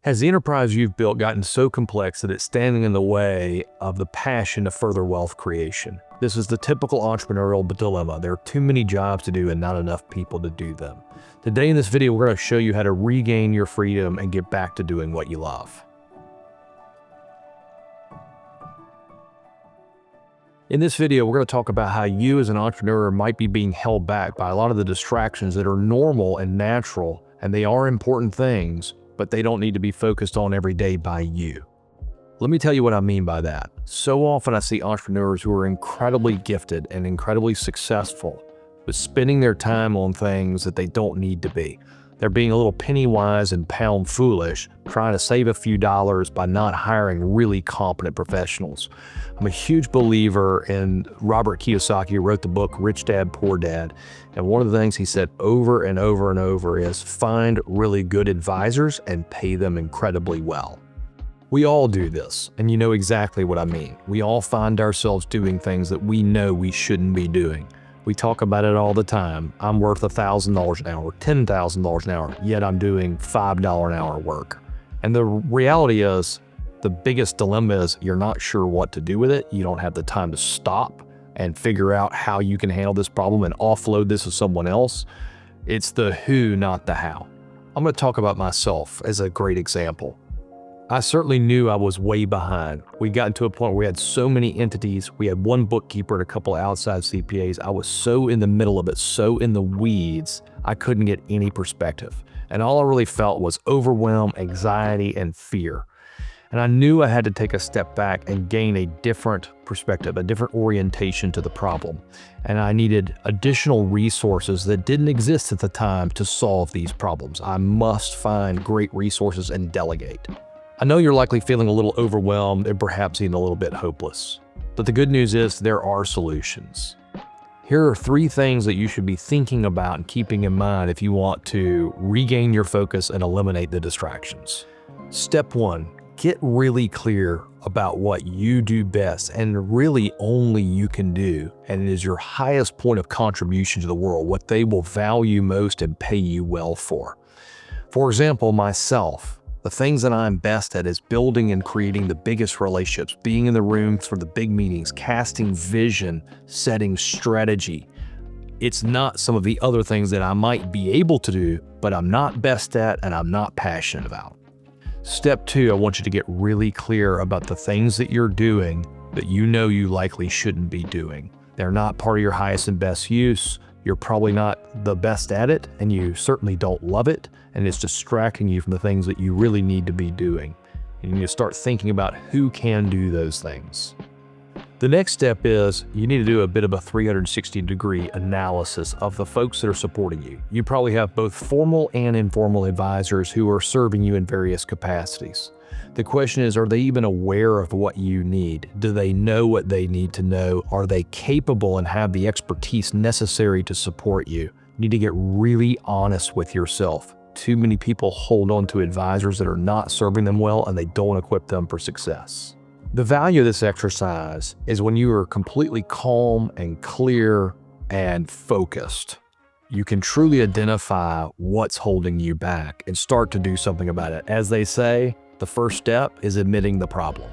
Has the enterprise you've built gotten so complex that it's standing in the way of the passion to further wealth creation? This is the typical entrepreneurial dilemma. There are too many jobs to do and not enough people to do them. Today in this video, we're going to show you how to regain your freedom and get back to doing what you love. In this video, we're going to talk about how you as an entrepreneur might be being held back by a lot of the distractions that are normal and natural, and they are important things, but they don't need to be focused on every day by you. Let me tell you what I mean by that. So often I see entrepreneurs who are incredibly gifted and incredibly successful, but spending their time on things that they don't need to be. They're being a little penny wise and pound foolish, trying to save a few dollars by not hiring really competent professionals. I'm a huge believer in Robert Kiyosaki, who wrote the book Rich Dad, Poor Dad. And one of the things he said over and over and over is find really good advisors and pay them incredibly well. We all do this, and you know exactly what I mean. We all find ourselves doing things that we know we shouldn't be doing. We talk about it all the time. I'm worth $1,000 an hour, $10,000 an hour, yet I'm doing $5 an hour work. And the reality is, the biggest dilemma is you're not sure what to do with it. You don't have the time to stop and figure out how you can handle this problem and offload this to someone else. It's the who, not the how. I'm going to talk about myself as a great example. I certainly knew I was way behind. We got to a point where we had so many entities. We had one bookkeeper and a couple of outside CPAs. I was so in the middle of it, so in the weeds, I couldn't get any perspective. And all I really felt was overwhelm, anxiety, and fear. And I knew I had to take a step back and gain a different perspective, a different orientation to the problem. And I needed additional resources that didn't exist at the time to solve these problems. I must find great resources and delegate. I know you're likely feeling a little overwhelmed and perhaps even a little bit hopeless. But the good news is there are solutions. Here are 3 things that you should be thinking about and keeping in mind if you want to regain your focus and eliminate the distractions. Step 1, get really clear about what you do best and really only you can do, and it is your highest point of contribution to the world, what they will value most and pay you well for. For example, myself. The things that I'm best at is building and creating the biggest relationships, being in the rooms for the big meetings, casting vision, setting strategy. It's not some of the other things that I might be able to do, but I'm not best at and I'm not passionate about. Step 2, I want you to get really clear about the things that you're doing that you know you likely shouldn't be doing. They're not part of your highest and best use. You're probably not the best at it, and you certainly don't love it, and it's distracting you from the things that you really need to be doing. And you need to start thinking about who can do those things. The next step is you need to do a bit of a 360-degree analysis of the folks that are supporting you. You probably have both formal and informal advisors who are serving you in various capacities. The question is, are they even aware of what you need? Do they know what they need to know? Are they capable and have the expertise necessary to support you? You need to get really honest with yourself. Too many people hold on to advisors that are not serving them well and they don't equip them for success. The value of this exercise is when you are completely calm and clear and focused. You can truly identify what's holding you back and start to do something about it. As they say, the first step is admitting the problem.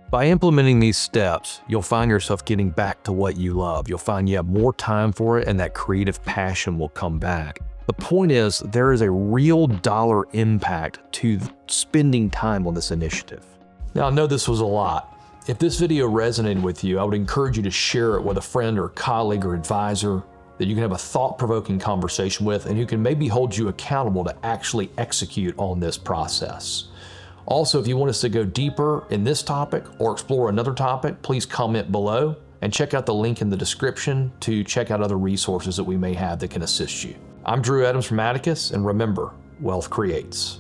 By implementing these steps, you'll find yourself getting back to what you love. You'll find you have more time for it and that creative passion will come back. The point is, there is a real dollar impact to spending time on this initiative. Now, I know this was a lot. If this video resonated with you, I would encourage you to share it with a friend or colleague or advisor that you can have a thought-provoking conversation with and who can maybe hold you accountable to actually execute on this process. Also, if you want us to go deeper in this topic or explore another topic, please comment below and check out the link in the description to check out other resources that we may have that can assist you. I'm Drew Adams from Atticus, and remember, wealth creates.